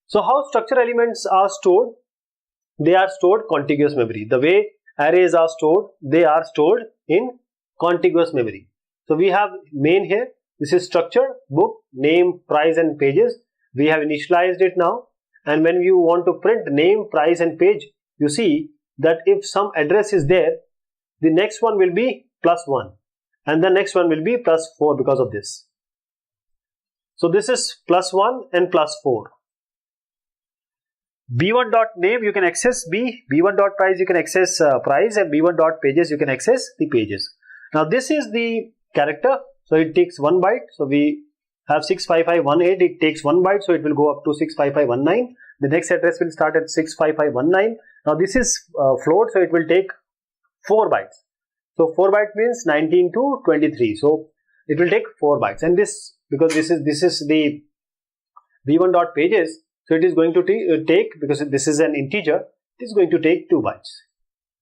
So how structure elements are stored? They are stored contiguous memory. The way arrays are stored, they are stored in contiguous memory. So we have main here. This is structure, book, name, price and pages. We have initialized it now. And when you want to print name, price and page, you see that if some address is there, the next one will be +1 and the next one will be +4 because of this. So this is +1 and +4. B1.name you can access B, B1.price you can access price, and B1.pages you can access the pages. Now this is the character, so it takes 1 byte. So we have 65518, it takes 1 byte, so it will go up to 65519. The next address will start at 65519. Now this is float, so it will take 4 bytes. So 4 bytes means 19 to 23. So it will take 4 bytes, and this, because this is the B1.pages, so it is going to take, because this is an integer, it is going to take 2 bytes.